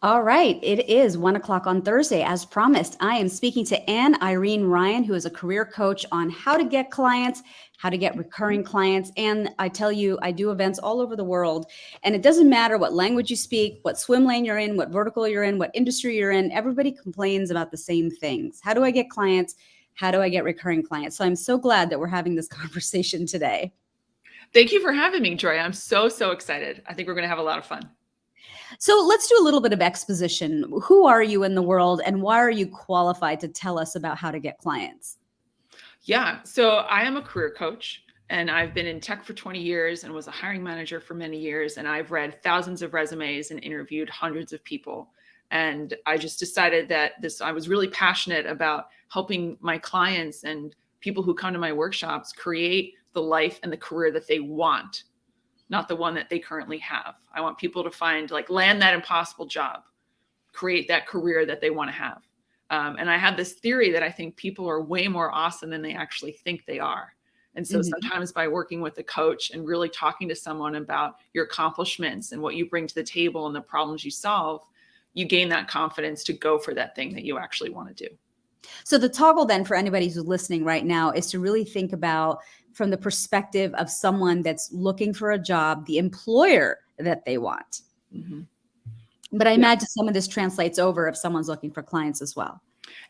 All right. It is 1 o'clock on Thursday. As promised, I am speaking to Irene Ryan, who is a career coach on how to get clients, how to get recurring clients. And I tell you, I do events all over the world. And it doesn't matter what language you speak, what swim lane you're in, what vertical you're in, what industry you're in. Everybody complains about the same things. How do I get clients? How do I get recurring clients? So I'm so glad that we're having this conversation today. Thank you for having me, Joy. I'm so excited. I think we're going to have a lot of fun. So let's do a little bit of exposition. Who are you in the world and why are you qualified to tell us about how to get clients? Yeah, so I am a career coach and I've been in tech for 20 years and was a hiring manager for many years. And I've read thousands of resumes and interviewed hundreds of people. And I just decided that I was really passionate about helping my clients and people who come to my workshops create the life and the career that they want, not the one that they currently have. I want people to land that impossible job, create that career that they want to have. And I have this theory that I think people are way more awesome than they actually think they are. And so sometimes by working with a coach and really talking to someone about your accomplishments and what you bring to the table and the problems you solve, you gain that confidence to go for that thing that you actually want to do. So the toggle then for anybody who's listening right now is to really think about from the perspective of someone that's looking for a job, the employer that they want. Mm-hmm. But I imagine some of this translates over if someone's looking for clients as well.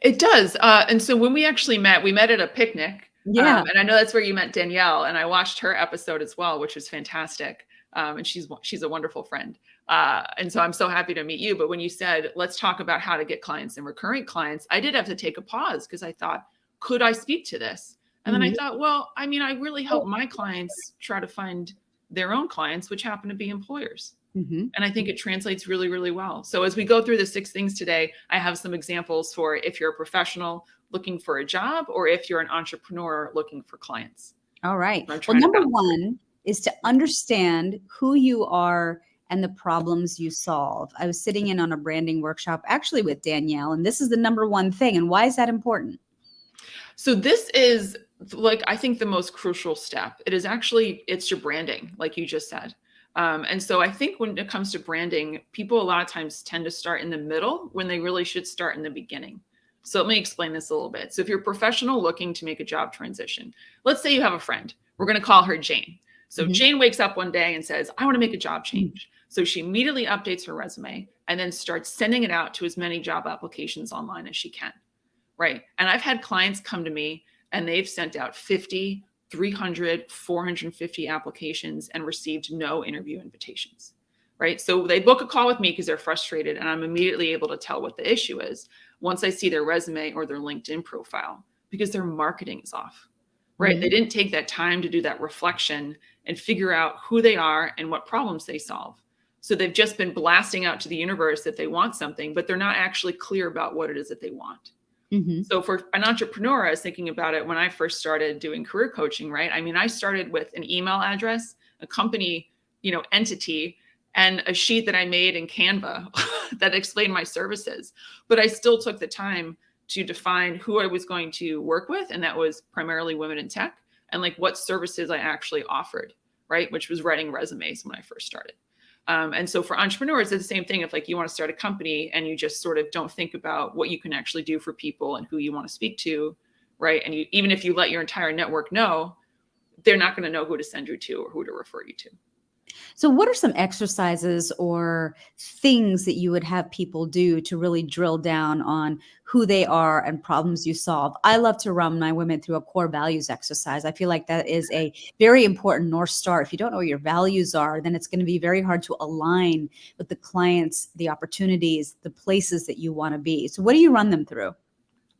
It does. And so when we actually met, we met at a picnic. Yeah. And I know that's where you met Danielle. And I watched her episode as well, which was fantastic. And she's a wonderful friend. And so I'm so happy to meet you. But when you said, let's talk about how to get clients and recurring clients, I did have to take a pause because I thought, could I speak to this? And then I thought, well, I mean, I really help my clients try to find their own clients, which happen to be employers. Mm-hmm. And I think it translates really, really well. So as we go through the 6 things today, I have some examples for if you're a professional looking for a job or if you're an entrepreneur looking for clients. All right. Well, number 1 is to understand who you are and the problems you solve. I was sitting in on a branding workshop actually with Danielle, and this is the number 1 thing. And why is that important? So this is I think the most crucial step. It's your branding, like you just said. And so I think when it comes to branding, people a lot of times tend to start in the middle when they really should start in the beginning. So let me explain this a little bit. So if you're a professional looking to make a job transition, let's say you have a friend, we're going to call her Jane. So Jane wakes up one day and says, I want to make a job change. So she immediately updates her resume and then starts sending it out to as many job applications online as she can. Right. And I've had clients come to me and they've sent out 50, 300, 450 applications and received no interview invitations, right? So they book a call with me because they're frustrated and I'm immediately able to tell what the issue is once I see their resume or their LinkedIn profile because their marketing is off, right? Mm-hmm. They didn't take that time to do that reflection and figure out who they are and what problems they solve. So they've just been blasting out to the universe that they want something, but they're not actually clear about what it is that they want. Mm-hmm. So for an entrepreneur, I was thinking about it when I first started doing career coaching, right? I mean, I started with an email address, a company, entity, and a sheet that I made in Canva that explained my services. But I still took the time to define who I was going to work with. And that was primarily women in tech and what services I actually offered, right? Which was writing resumes when I first started. And so for entrepreneurs, it's the same thing. If you want to start a company and you just sort of don't think about what you can actually do for people and who you want to speak to, right? And even if you let your entire network know, they're not going to know who to send you to or who to refer you to. So what are some exercises or things that you would have people do to really drill down on who they are and problems you solve? I love to run my women through a core values exercise. I feel like that is a very important North Star. If you don't know what your values are, then it's going to be very hard to align with the clients, the opportunities, the places that you want to be. So what do you run them through?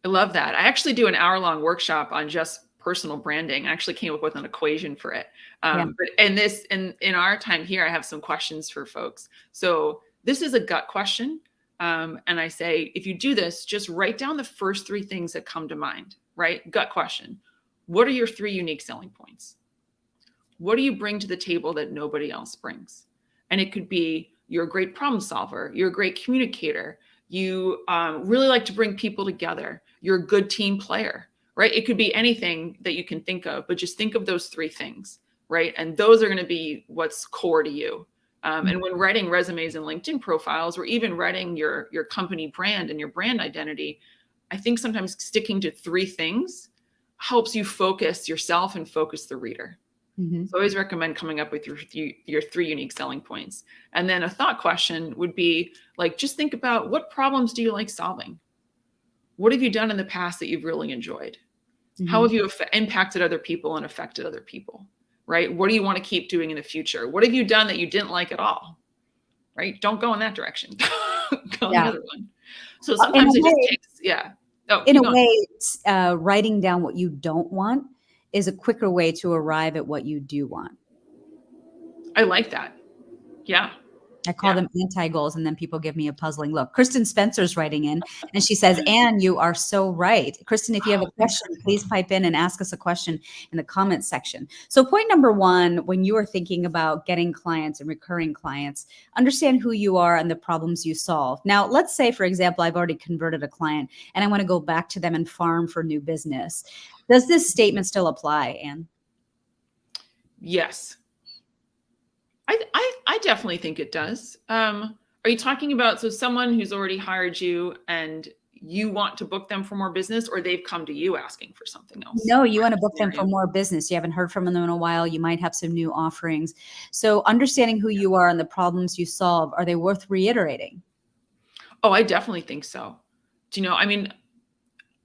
I love that. I actually do an hour-long workshop on just personal branding. I actually came up with an equation for it. But in our time here, I have some questions for folks. So this is a gut question. And I say, if you do this, just write down the first 3 things that come to mind, right? Gut question. What are your 3 unique selling points? What do you bring to the table that nobody else brings? And it could be you're a great problem solver. You're a great communicator. You really like to bring people together. You're a good team player. Right? It could be anything that you can think of, but just think of those 3 things, right? And those are going to be what's core to you. And when writing resumes and LinkedIn profiles, or even writing your company brand and your brand identity, I think sometimes sticking to 3 things helps you focus yourself and focus the reader. Mm-hmm. So I always recommend coming up with your 3 unique selling points. And then a thought question would be like, just think about, what problems do you like solving? What have you done in the past that you've really enjoyed? How have you impacted other people and affected other people? Right? What do you want to keep doing in the future? What have you done that you didn't like at all? Right? Don't go in that direction. Go in the other one. So sometimes it just takes, Oh, in keep a going. way, writing down what you don't want is a quicker way to arrive at what you do want. I like that. Yeah. I call them anti-goals, and then people give me a puzzling look. Kristen Spencer's writing in, and she says, Anne, you are so right. Kristen, if you have a question, please pipe in and ask us a question in the comments section. So point number 1, when you are thinking about getting clients and recurring clients, understand who you are and the problems you solve. Now, let's say, for example, I've already converted a client and I want to go back to them and farm for new business. Does this statement still apply, Anne? Yes. I definitely think it does. Are you talking about, so someone who's already hired you and you want to book them for more business, or they've come to you asking for something else? No, you want to book them for more business. You haven't heard from them in a while. You might have some new offerings. So understanding who you are and the problems you solve, are they worth reiterating? Oh, I definitely think so. Do you know, I mean,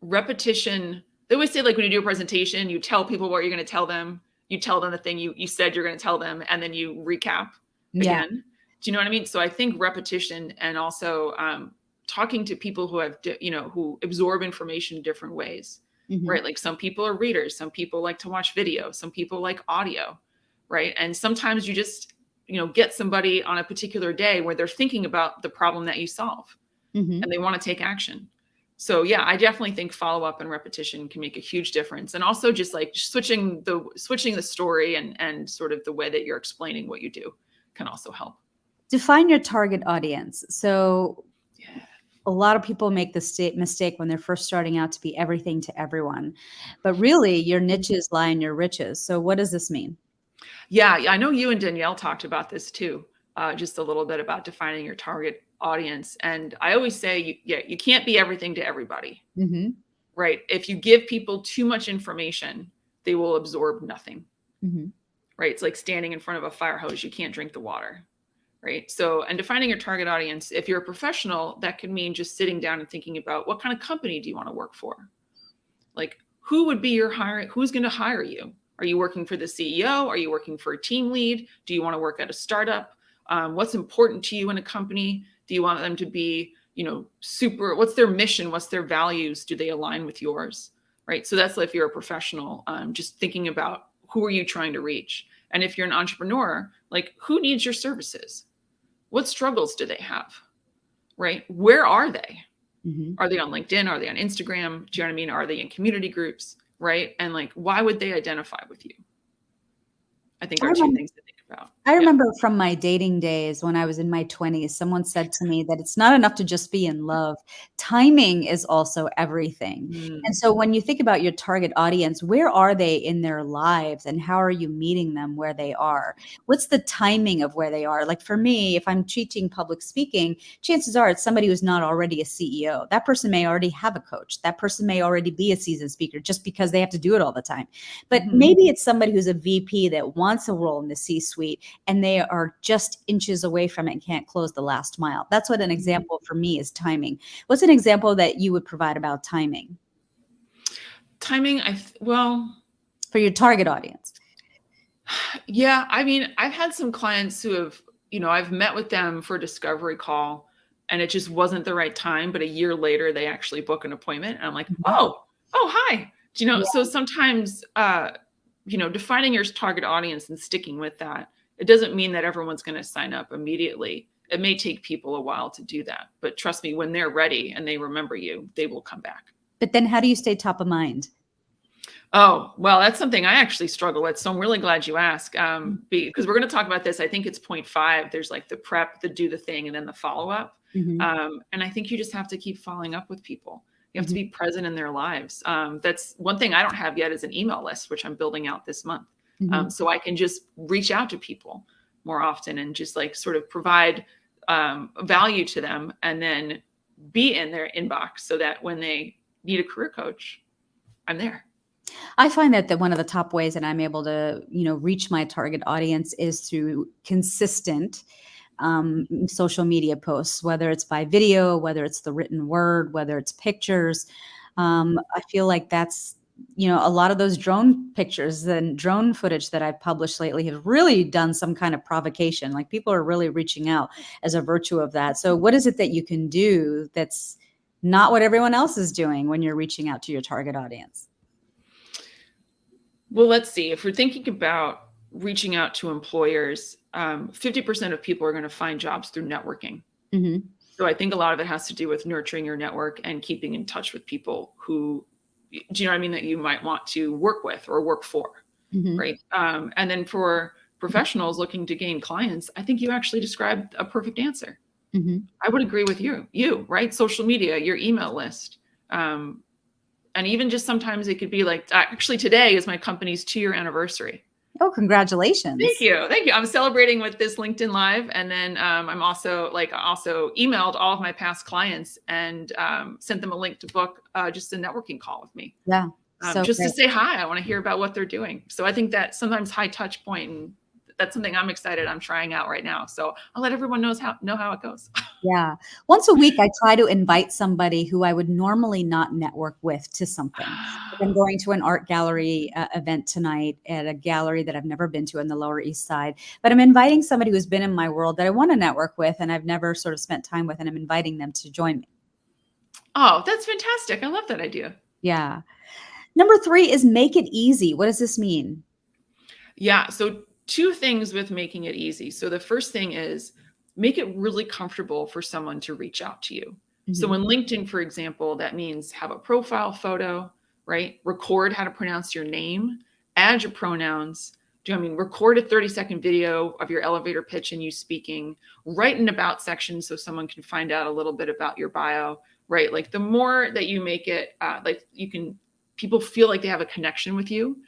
repetition, they always say, like, when you do a presentation, you tell people what you're going to tell them. You tell them the thing you said you're going to tell them, and then you recap again. Do you know what I mean? So I think repetition, and also talking to people who have, who absorb information in different ways, right? Like, some people are readers, some people like to watch video, some people like audio, right? And sometimes you just, get somebody on a particular day where they're thinking about the problem that you solve and they want to take action. So yeah, I definitely think follow-up and repetition can make a huge difference. And also just like switching the story and sort of the way that you're explaining what you do can also help. Define your target audience. So a lot of people make the mistake when they're first starting out to be everything to everyone. But really, your niches lie in your riches. So what does this mean? Yeah, I know you and Danielle talked about this too, just a little bit about defining your target audience. And I always say, you can't be everything to everybody, right? If you give people too much information, they will absorb nothing, right? It's like standing in front of a fire hose. You can't drink the water, right? So, and defining your target audience, if you're a professional, that could mean just sitting down and thinking about, what kind of company do you want to work for? Like, who would be your who's going to hire you? Are you working for the CEO? Are you working for a team lead? Do you want to work at a startup? What's important to you in a company? Do you want them to be, what's their mission? What's their values? Do they align with yours? Right. So that's if you're a professional, just thinking about, who are you trying to reach? And if you're an entrepreneur, like, who needs your services? What struggles do they have? Right? Where are they? Are they on LinkedIn? Are they on Instagram? Do you know what I mean? Are they in community groups? Right? And like, why would they identify with you? I think are 2 things to think about. I remember from my dating days when I was in my 20s, someone said to me that it's not enough to just be in love. Timing is also everything. And so when you think about your target audience, where are they in their lives and how are you meeting them where they are? What's the timing of where they are? Like for me, if I'm teaching public speaking, chances are it's somebody who's not already a CEO. That person may already have a coach. That person may already be a seasoned speaker just because they have to do it all the time. But maybe it's somebody who's a VP that wants a role in the C-suite and they are just inches away from it and can't close the last mile. That's what an example for me is timing. What's an example that you would provide about timing? Timing, for your target audience. Yeah, I mean, I've had some clients who have, I've met with them for a discovery call and it just wasn't the right time, but a year later they actually book an appointment and I'm like, oh, hi. So sometimes, defining your target audience and sticking with that, it doesn't mean that everyone's going to sign up immediately. It may take people a while to do that, but trust me, when they're ready and they remember you, they will come back. But then how do you stay top of mind? Oh, well, that's something I actually struggle with. So I'm really glad you asked, because we're going to talk about this. I think it's point 5. There's like the prep, the do the thing, and then the follow-up. And I think you just have to keep following up with people. You have to be present in their lives. That's one thing I don't have yet is an email list, which I'm building out this month. So I can just reach out to people, more often and just like sort of provide value to them, and then be in their inbox so that when they need a career coach, I'm there. I find that one of the top ways that I'm able to, reach my target audience is through consistent social media posts, whether it's by video, whether it's the written word, whether it's pictures. I feel like that's, a lot of those drone pictures and drone footage that I've published lately have really done some kind of provocation. Like people are really reaching out as a virtue of that. So what is it that you can do that's not what everyone else is doing when you're reaching out to your target audience? Well, let's see. If we're thinking about reaching out to employers, 50% of people are going to find jobs through networking. Mm-hmm. So I think a lot of it has to do with nurturing your network and keeping in touch with people who, do you know what I mean, that you might want to work with or work for, Mm-hmm. right? And then for professionals looking to gain clients, I think you actually described a perfect answer. Mm-hmm. I would agree with you, right? Social media, your email list. And even just sometimes it could be like, actually today is my company's 2-year anniversary. Oh, congratulations. Thank you. Thank you. I'm celebrating with this LinkedIn Live. And then I'm also emailed all of my past clients and sent them a link to book just a networking call with me. Yeah. Just to say hi. I want to hear about what they're doing. So I think that sometimes high touch point, and that's something I'm excited. I'm trying out right now. So I'll let everyone know how it goes. Yeah. Once a week, I try to invite somebody who I would normally not network with to something. Like I'm going to an art gallery event tonight at a gallery that I've never been to in the Lower East Side, but I'm inviting somebody who's been in my world that I want to network with and I've never sort of spent time with, and I'm inviting them to join me. Oh, that's fantastic. I love that idea. Yeah. Number 3 is make it easy. What does this mean? Yeah. So 2 things with making it easy. So the first thing is make it really comfortable for someone to reach out to you. Mm-hmm. So in LinkedIn, for example, that means have a profile photo, right? Record how to pronounce your name, add your pronouns. Record a 30-second video of your elevator pitch and you speaking, write an about section so someone can find out a little bit about your bio, right? Like the more that you make it, people feel like they have a connection with you.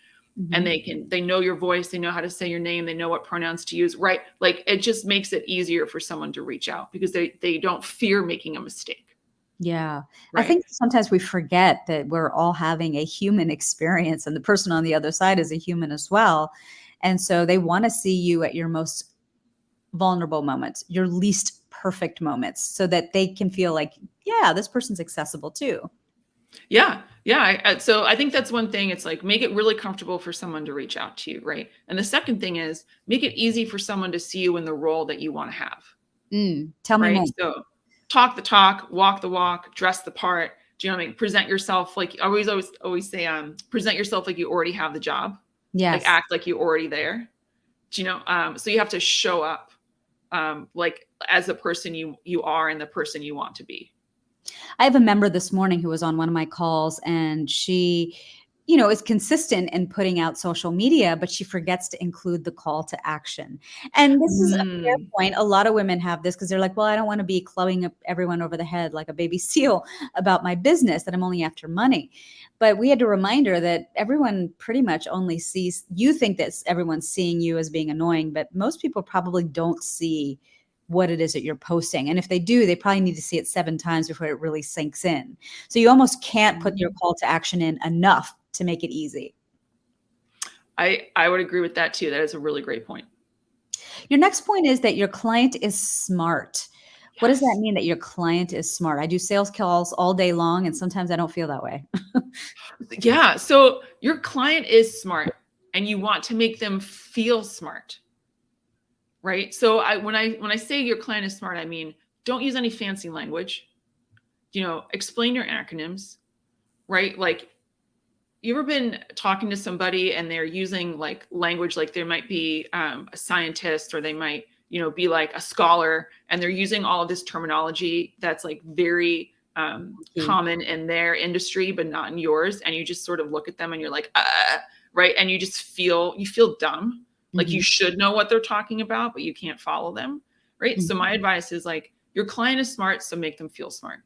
Mm-hmm. And they know your voice, they know how to say your name, they know what pronouns to use, right? Like it just makes it easier for someone to reach out because they don't fear making a mistake. Yeah. Right? I think sometimes we forget that we're all having a human experience and the person on the other side is a human as well. And so they want to see you at your most vulnerable moments, your least perfect moments, so that they can feel like, yeah, this person's accessible too. Yeah. So I think that's one thing. It's like, make it really comfortable for someone to reach out to you. Right. And the second thing is make it easy for someone to see you in the role that you want to have. Tell me more. So talk the talk, walk the walk, dress the part. Do you know what I mean? Present yourself. Like I always say, present yourself like you already have the job. Yes. Like act like you're already there. Do you know? So you have to show up like as the person you are and the person you want to be. I have a member this morning who was on one of my calls, and she, is consistent in putting out social media, but she forgets to include the call to action. And this is a fair point. A lot of women have this because they're like, well, I don't want to be clubbing up everyone over the head like a baby seal about my business, that I'm only after money. But we had to remind her that everyone pretty much only sees, you think that everyone's seeing you as being annoying, but most people probably don't see what it is that you're posting. And if they do, they probably need to see it 7 times before it really sinks in. So you almost can't put your call to action in enough to make it easy. I would agree with that too. That is a really great point. Your next point is that your client is smart. Yes. What does that mean, that your client is smart? I do sales calls all day long, and sometimes I don't feel that way. Yeah. So your client is smart and you want to make them feel smart. Right. So when I say your client is smart, I mean, don't use any fancy language, explain your acronyms, right? Like, you ever been talking to somebody and they're using like language, like there might be a scientist, or they might, be like a scholar, and they're using all of this terminology that's like very common in their industry, but not in yours. And you just sort of look at them and you're like, right. And you just feel dumb. Like you should know what they're talking about, but you can't follow them. Right. Mm-hmm. So my advice is like, your client is smart, so make them feel smart.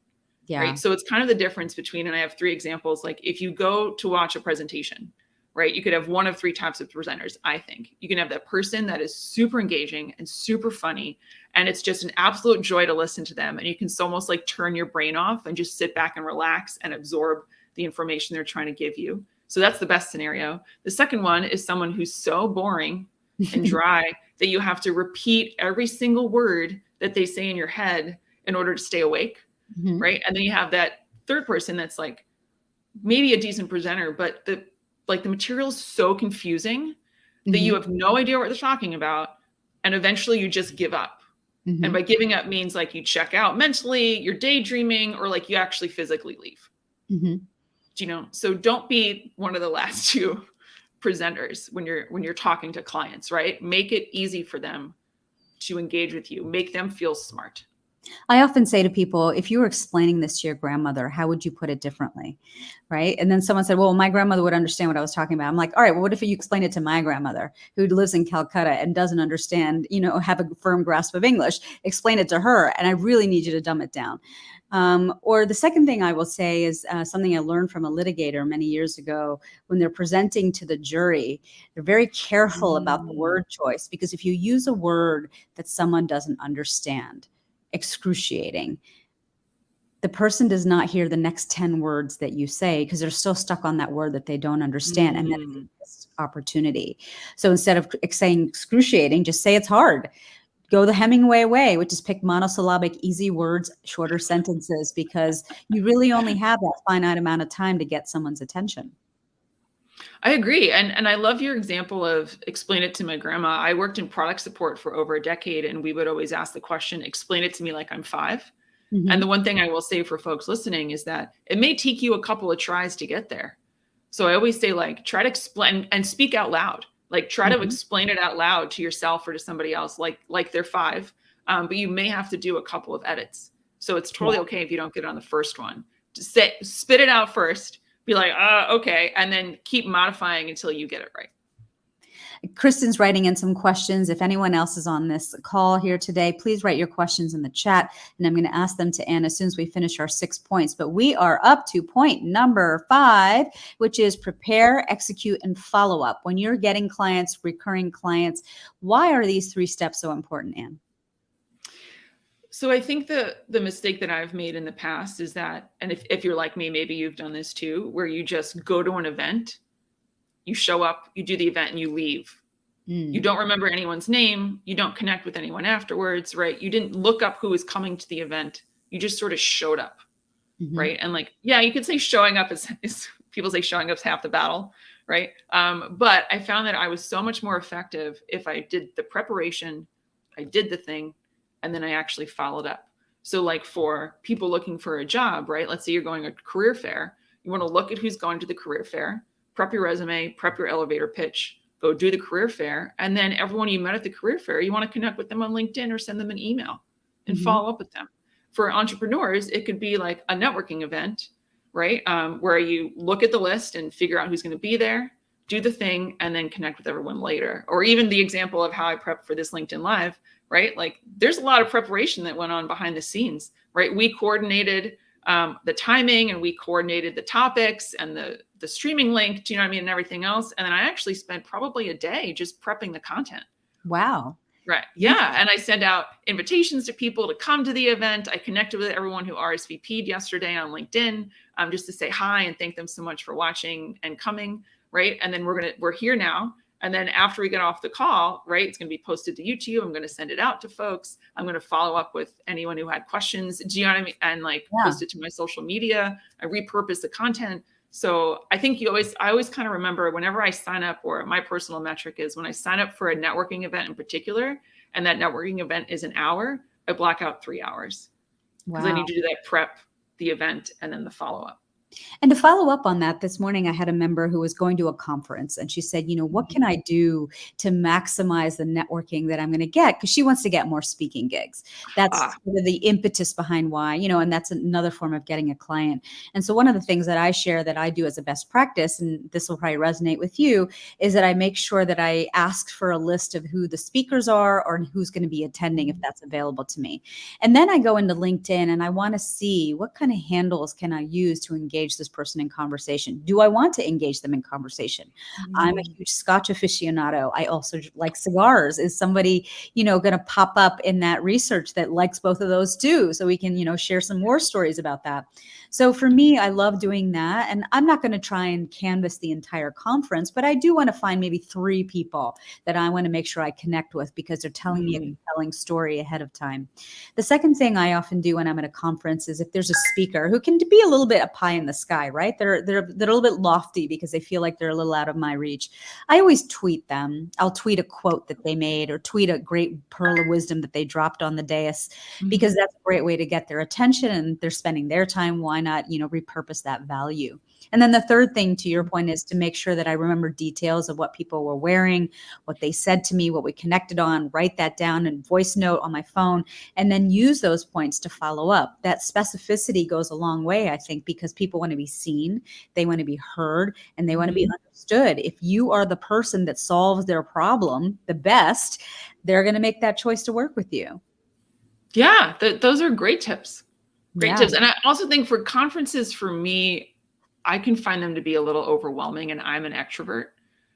Yeah. Right. So it's kind of the difference between, and I have 3 examples. Like if you go to watch a presentation, right? You could have one of three types of presenters, I think. You can have that person that is super engaging and super funny, and it's just an absolute joy to listen to them. And you can almost like turn your brain off and just sit back and relax and absorb the information they're trying to give you. So that's the best scenario. The second one is someone who's so boring and dry that you have to repeat every single word that they say in your head in order to stay awake, right? And then you have that third person that's like maybe a decent presenter, but the material is so confusing that you have no idea what they're talking about, and eventually you just give up. And by giving up means like you check out mentally, you're daydreaming, or like you actually physically leave. You know, so don't be one of the last two presenters when you're talking to clients, right? Make it easy for them to engage with you. Make them feel smart. I often say to people, if you were explaining this to your grandmother, how would you put it differently? Right. And then someone said, well, my grandmother would understand what I was talking about. I'm like, all right, well, what if you explain it to my grandmother who lives in Calcutta and doesn't understand, have a firm grasp of English? Explain it to her. And I really need you to dumb it down. Or the second thing I will say is something I learned from a litigator many years ago. When they're presenting to the jury, they're very careful about the word choice, because if you use a word that someone doesn't understand, excruciating, the person does not hear the next 10 words that you say because they're still stuck on that word that they don't understand. And then it's an opportunity. So instead of saying excruciating, just say it's hard. Go the Hemingway way, which is pick monosyllabic, easy words, shorter sentences, because you really only have that finite amount of time to get someone's attention. I agree. And I love your example of explain it to my grandma. I worked in product support for over a decade, and we would always ask the question, explain it to me like I'm 5. And the one thing I will say for folks listening is that it may take you a couple of tries to get there. So I always say, like, try to explain and speak out loud. Like, try to explain it out loud to yourself or to somebody else, like they're 5. But you may have to do a couple of edits. So it's totally okay if you don't get it on the first one. Just spit it out first. Be like, okay. And then keep modifying until you get it right. Kristen's writing in some questions. If anyone else is on this call here today, please write your questions in the chat, and I'm going to ask them to Anne as soon as we finish our 6 points. But we are up to point number 5, which is prepare, execute, and follow up. When you're getting clients, recurring clients, why are these 3 steps so important, Anne? So I think the mistake that I've made in the past is that, and if you're like me, maybe you've done this too, where you just go to an event, you show up, you do the event, and you leave. You don't remember anyone's name. You don't connect with anyone afterwards, right? You didn't look up who was coming to the event. You just sort of showed up, right? And like, yeah, you could say showing up is people say showing up is half the battle, right? But I found that I was so much more effective if I did the preparation, I did the thing, and then I actually followed up. So like for people looking for a job, right? Let's say you're going to a career fair. You want to look at who's going to the career fair, prep your resume, prep your elevator pitch, go do the career fair. And then everyone you met at the career fair, you want to connect with them on LinkedIn or send them an email and follow up with them. For entrepreneurs, it could be like a networking event, right? Where you look at the list and figure out who's going to be there, do the thing, and then connect with everyone later. Or even the example of how I prepped for this LinkedIn Live, right? Like there's a lot of preparation that went on behind the scenes, right? We coordinated the timing, and we coordinated the topics and the streaming link, do you know what I mean? And everything else. And then I actually spent probably a day just prepping the content. Wow. Right. Yeah. And I sent out invitations to people to come to the event. I connected with everyone who RSVP'd yesterday on LinkedIn, just to say hi and thank them so much for watching and coming. Right. And then we're here now. And then after we get off the call, right, it's going to be posted to YouTube. I'm going to send it out to folks. I'm going to follow up with anyone who had questions. Do you know what I mean? And like post it to my social media. I repurpose the content. So I think I always kind of remember whenever I sign up, or my personal metric is when I sign up for a networking event in particular, and that networking event is an hour, I block out 3 hours because I need to do that prep, the event, and then the follow-up. And to follow up on that, this morning I had a member who was going to a conference, and she said, what can I do to maximize the networking that I'm going to get? Because she wants to get more speaking gigs. That's sort of the impetus behind why, and that's another form of getting a client. And so one of the things that I share that I do as a best practice, and this will probably resonate with you, is that I make sure that I ask for a list of who the speakers are or who's going to be attending if that's available to me. And then I go into LinkedIn and I want to see what kind of handles can I use to engage engage this person in conversation? Do I want to engage them in conversation? I'm a huge Scotch aficionado. I also like cigars. Is somebody, going to pop up in that research that likes both of those too? So we can, share some more stories about that. So for me, I love doing that. And I'm not going to try and canvas the entire conference, but I do want to find maybe 3 people that I want to make sure I connect with because they're telling me a compelling story ahead of time. The second thing I often do when I'm at a conference is if there's a speaker who can be a little bit a pie in the sky, right? They're a little bit lofty because they feel like they're a little out of my reach. I always tweet them. I'll tweet a quote that they made or tweet a great pearl of wisdom that they dropped on the dais because that's a great way to get their attention and they're spending their time. Why not, repurpose that value? And then the third thing, to your point, is to make sure that I remember details of what people were wearing, what they said to me, what we connected on, write that down in voice note on my phone, and then use those points to follow up. That specificity goes a long way, I think, because people want to be seen, they want to be heard, and they want to be understood. If you are the person that solves their problem the best, they're going to make that choice to work with you. Yeah, those are great tips. Great tips. And I also think for conferences, for me, I can find them to be a little overwhelming, and I'm an extrovert,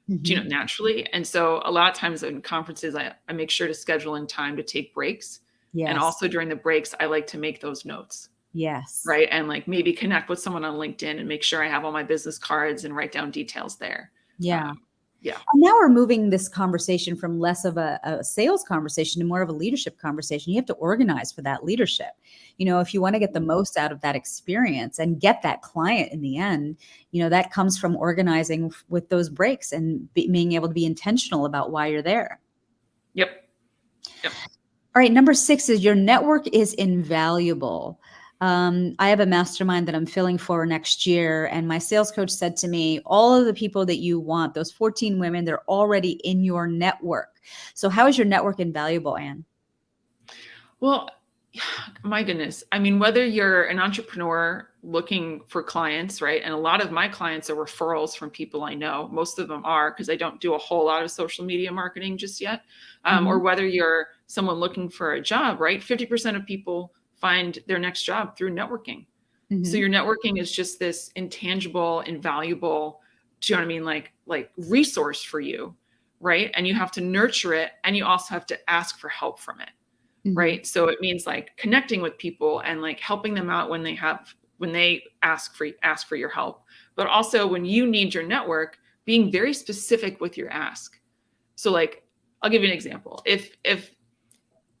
naturally. And so a lot of times in conferences, I make sure to schedule in time to take breaks. Yes. And also during the breaks, I like to make those notes. Yes. Right. And like maybe connect with someone on LinkedIn and make sure I have all my business cards and write down details there. Yeah. Yeah. And now we're moving this conversation from less of a sales conversation to more of a leadership conversation. You have to organize for that leadership. If you want to get the most out of that experience and get that client in the end, that comes from organizing with those breaks and being able to be intentional about why you're there. Yep. All right. Number 6 is your network is invaluable. I have a mastermind that I'm filling for next year. And my sales coach said to me, all of the people that you want, those 14 women, they're already in your network. So how is your network invaluable, Anne? Well, my goodness. I mean, whether you're an entrepreneur looking for clients, right? And a lot of my clients are referrals from people I know. Most of them are, because I don't do a whole lot of social media marketing just yet. Or whether you're someone looking for a job, right? 50% of people find their next job through networking. So your networking is just this intangible, invaluable, do you know what I mean? Like resource for you, right? And you have to nurture it. And you also have to ask for help from it. Right. So it means like connecting with people and like helping them out when they ask for your help, but also when you need your network, being very specific with your ask. So like, I'll give you an example. If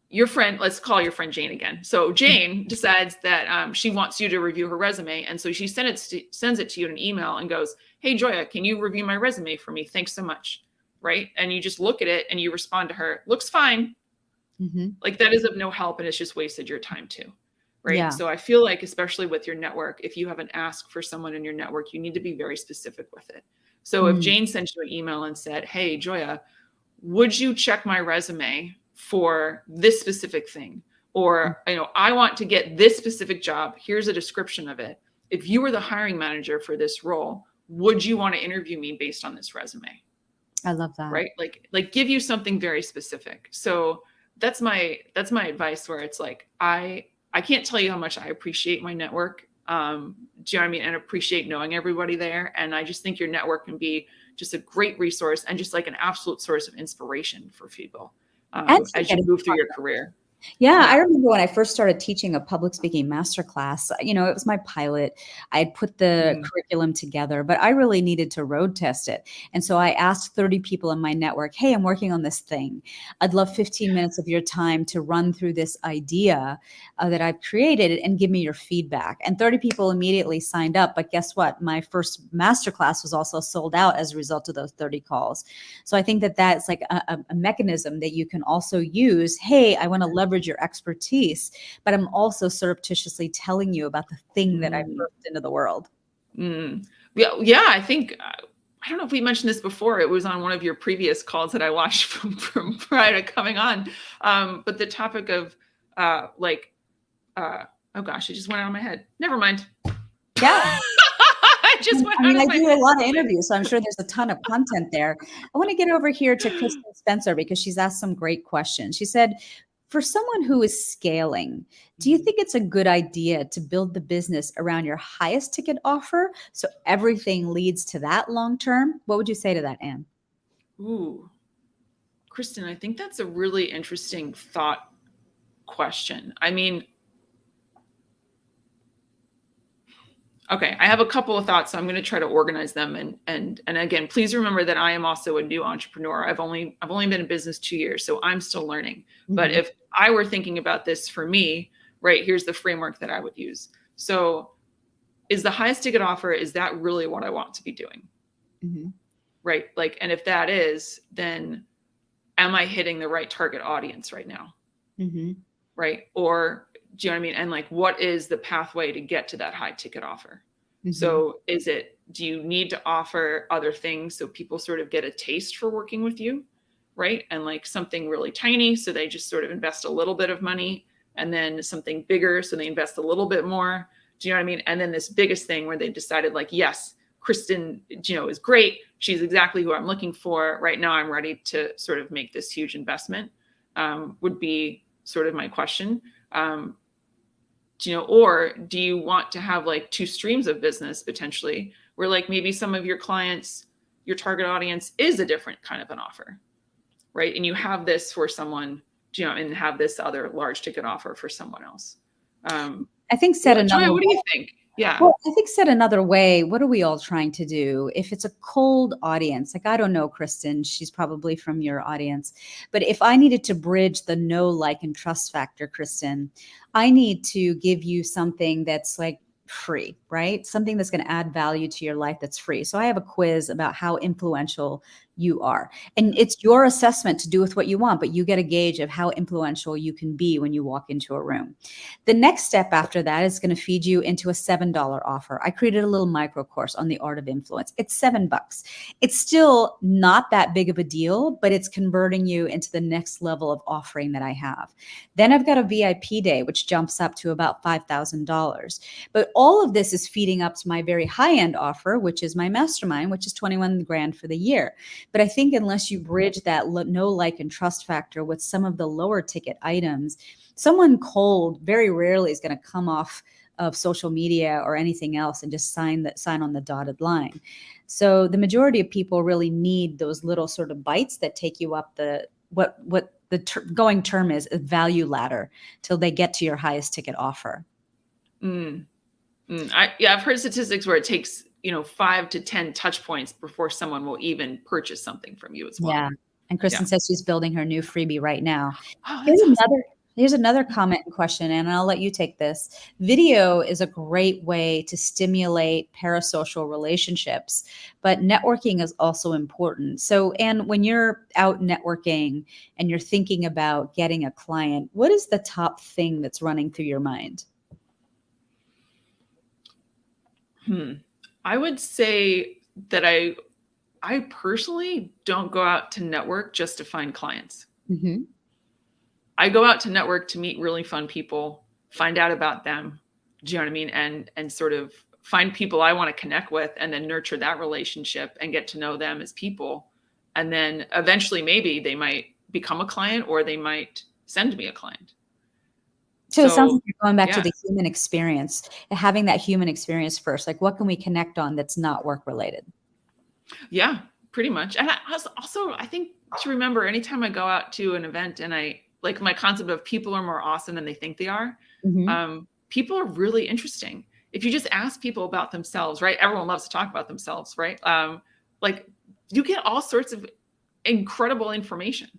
your friend, let's call your friend Jane again. So Jane decides that she wants you to review her resume. And so she sends it to you in an email and goes, "Hey, Joya, can you review my resume for me? Thanks so much." Right. And you just look at it and you respond to her, "Looks fine." Like that is of no help and it's just wasted your time too. Right. Yeah. So I feel like, especially with your network, if you have an ask for someone in your network, you need to be very specific with it. So if Jane sent you an email and said, "Hey, Joya, would you check my resume for this specific thing?" Or, "I want to get this specific job. Here's a description of it. If you were the hiring manager for this role, would you want to interview me based on this resume?" I love that. Right. Like give you something very specific. So that's my advice, where it's like, I can't tell you how much I appreciate my network. Do you know what I mean? And appreciate knowing everybody there. And I just think your network can be just a great resource and just like an absolute source of inspiration for people as you move through your career. Yeah, I remember when I first started teaching a public speaking masterclass, it was my pilot. I had put the curriculum together, but I really needed to road test it. And so I asked 30 people in my network, "Hey, I'm working on this thing. I'd love 15 minutes of your time to run through this idea that I've created and give me your feedback." And 30 people immediately signed up. But guess what? My first masterclass was also sold out as a result of those 30 calls. So I think that that's like a mechanism that you can also use. Hey, I want to leverage your expertise, but I'm also surreptitiously telling you about the thing that I birthed into the world. Yeah. I think, I don't know if we mentioned this before. It was on one of your previous calls that I watched from prior to coming on. But the topic of oh gosh, it just went out of my head. Never mind. Yeah. I do a lot of interviews, so I'm sure there's a ton of content there. I want to get over here to Kristen Spencer because she's asked some great questions. She said, For someone who is scaling, do you think it's a good idea to build the business around your highest ticket offer so everything leads to that long term? What would you say to that, Anne? Ooh, Kristen, I think that's a really interesting thought question. I mean, okay, I have a couple of thoughts, so I'm going to try to organize them. And again, please remember that I am also a new entrepreneur. I've only been in business 2 years, so I'm still learning. But if I were thinking about this for me, right, here's the framework that I would use. So, is the highest ticket offer, is that really what I want to be doing? Right? Like, and if that is, then am I hitting the right target audience right now? Right? Or do you know what I mean? And like, what is the pathway to get to that high ticket offer? So do you need to offer other things so people sort of get a taste for working with you? Right? And like something really tiny, so they just sort of invest a little bit of money, and then something bigger, so they invest a little bit more. Do you know what I mean? And then this biggest thing where they decided like, yes, Kristen, is great. She's exactly who I'm looking for. Right now, I'm ready to sort of make this huge investment, would be sort of my question. Or do you want to have like two streams of business potentially, where like maybe some of your clients, your target audience is a different kind of an offer, right? And you have this for someone, and have this other large ticket offer for someone else. I think said another Joy, what do way. you think? Yeah. Well, I think said another way, what are we all trying to do? If it's a cold audience, like I don't know, Kristen, she's probably from your audience, but if I needed to bridge the know, like, and trust factor, Kristen, I need to give you something that's like free, right? Something that's going to add value to your life that's free. So I have a quiz about how influential you are. And it's your assessment to do with what you want, but you get a gauge of how influential you can be when you walk into a room. The next step after that is going to feed you into a $7 offer. I created a little micro course on the art of influence. It's $7. It's still not that big of a deal, but it's converting you into the next level of offering that I have. Then I've got a VIP day, which jumps up to about $5,000. But all of this is feeding up to my very high-end offer, which is my mastermind, which is 21 grand for the year. But I think unless you bridge that know, like, and trust factor with some of the lower ticket items, someone cold very rarely is going to come off of social media or anything else and just sign on the dotted line. So the majority of people really need those little sort of bites that take you up the what the going term is a value ladder till they get to your highest ticket offer. I've heard statistics where it takes 5 to 10 touch points before someone will even purchase something from you as well. Yeah. And Kristen says she's building her new freebie right now. Oh, that's awesome. Here's another comment and question, and I'll let you take this. Video is a great way to stimulate parasocial relationships, but networking is also important. So, Anne, when you're out networking and you're thinking about getting a client, what is the top thing that's running through your mind? I would say that I personally don't go out to network just to find clients. I go out to network to meet really fun people, find out about them. Do you know what I mean? And sort of find people I want to connect with, and then nurture that relationship and get to know them as people. And then eventually maybe they might become a client, or they might send me a client. So it sounds like you're going back to the human experience, having that human experience first. Like, what can we connect on that's not work related? Yeah, pretty much. And I think to remember, anytime I go out to an event, and I like my concept of people are more awesome than they think they are. People are really interesting. If you just ask people about themselves, right? Everyone loves to talk about themselves, right? Like you get all sorts of incredible information.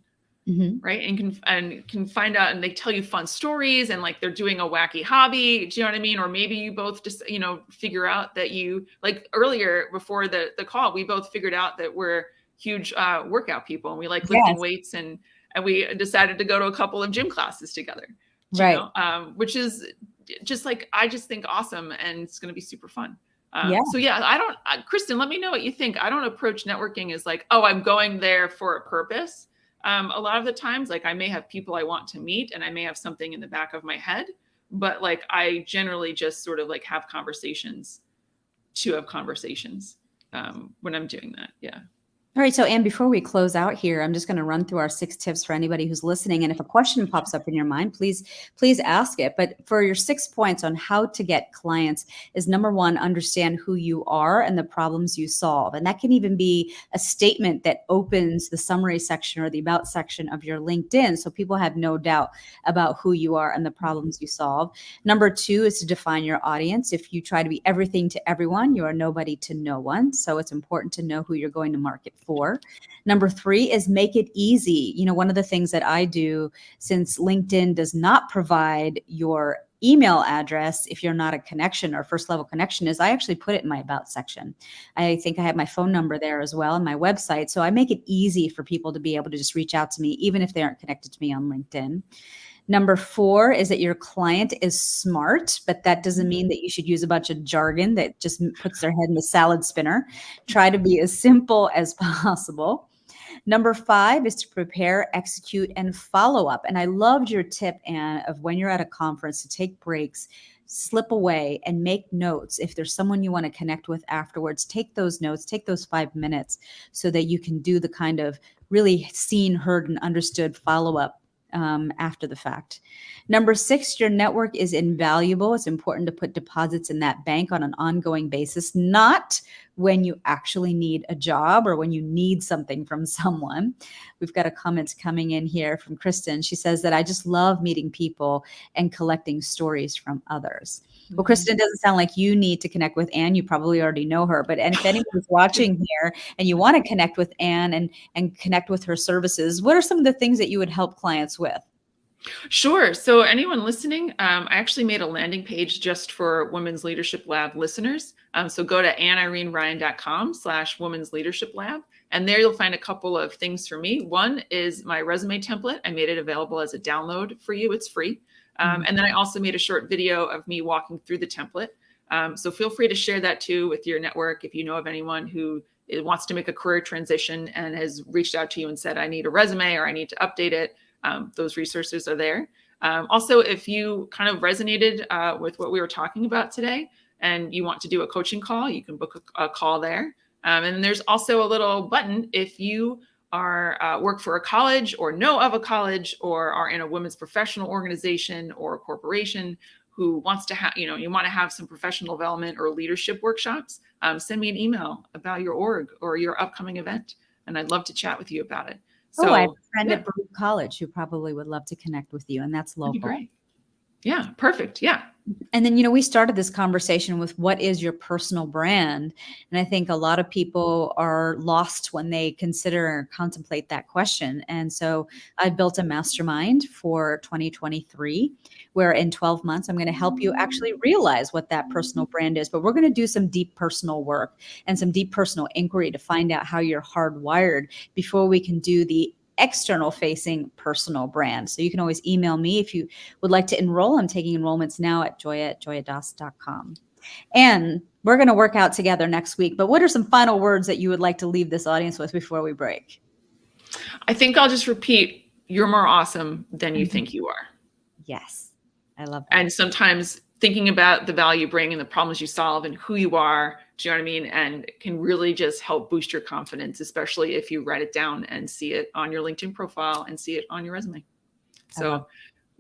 Right. And can find out, and they tell you fun stories, and like they're doing a wacky hobby. Do you know what I mean? Or maybe you both just, figure out that you, like earlier before the call, we both figured out that we're huge workout people, and we like lifting weights, and we decided to go to a couple of gym classes together, which is just like, I just think awesome, and it's going to be super fun. So yeah, Kristen, let me know what you think. I don't approach networking as like, oh, I'm going there for a purpose. A lot of the times, like I may have people I want to meet, and I may have something in the back of my head, but like I generally just sort of like have conversations when I'm doing that. Yeah. All right. So, Anne, before we close out here, I'm just going to run through our 6 tips for anybody who's listening. And if a question pops up in your mind, please ask it. But for your 6 points on how to get clients is number 1, understand who you are and the problems you solve. And that can even be a statement that opens the summary section or the about section of your LinkedIn. So people have no doubt about who you are and the problems you solve. Number 2 is to define your audience. If you try to be everything to everyone, you are nobody to no one. So it's important to know who you're going to market for. Number 3 is make it easy. One of the things that I do, since LinkedIn does not provide your email address if you're not a connection or first level connection, is I actually put it in my about section. I think I have my phone number there as well and my website. So I make it easy for people to be able to just reach out to me, even if they aren't connected to me on LinkedIn. Number 4 is that your client is smart, but that doesn't mean that you should use a bunch of jargon that just puts their head in the salad spinner. Try to be as simple as possible. Number 5 is to prepare, execute, and follow up. And I loved your tip, Anne, of when you're at a conference to take breaks, slip away and make notes. If there's someone you want to connect with afterwards, take those notes, take those 5 minutes so that you can do the kind of really seen, heard, and understood follow-up after the fact. Number 6, your network is invaluable. It's important to put deposits in that bank on an ongoing basis, not when you actually need a job or when you need something from someone. We've got a comment coming in here from Kristen. She says that I just love meeting people and collecting stories from others. Well, Kristen, it doesn't sound like you need to connect with Anne. You probably already know her. But if anyone's watching here and you want to connect with Anne and connect with her services, what are some of the things that you would help clients with? Sure. So anyone listening, I actually made a landing page just for Women's Leadership Lab listeners. So go to annirenryan.com/Women's Leadership Lab. And there you'll find a couple of things for me. One is my resume template. I made it available as a download for you. It's free. And then I also made a short video of me walking through the template. So feel free to share that too with your network. If you know of anyone who wants to make a career transition and has reached out to you and said, I need a resume or I need to update it, those resources are there. Also, if you kind of resonated with what we were talking about today and you want to do a coaching call, you can book a call there. And there's also a little button if you are work for a college or know of a college or are in a women's professional organization or a corporation who wants to have, you want to have some professional development or leadership workshops, send me an email about your org or your upcoming event. And I'd love to chat with you about it. So, I have a friend at Baruch College who probably would love to connect with you, and that's local. That'd be great. Yeah, perfect. Yeah. And then, we started this conversation with what is your personal brand? And I think a lot of people are lost when they consider or contemplate that question. And so I built a mastermind for 2023, where in 12 months, I'm going to help you actually realize what that personal brand is. But we're going to do some deep personal work and some deep personal inquiry to find out how you're hardwired before we can do the external facing personal brand. So you can always email me if you would like to enroll. I'm taking enrollments now at joya@joyadas.com. And we're going to work out together next week. But what are some final words that you would like to leave this audience with before we break? I think I'll just repeat, you're more awesome than you think you are. Yes. I love that. And sometimes thinking about the value you bring and the problems you solve and who you are, do you know what I mean? And it can really just help boost your confidence, especially if you write it down and see it on your LinkedIn profile and see it on your resume. So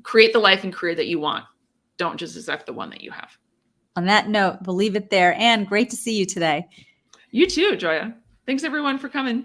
create the life and career that you want. Don't just accept the one that you have. On that note, we'll leave it there. Anne, great to see you today. You too, Joya. Thanks everyone for coming.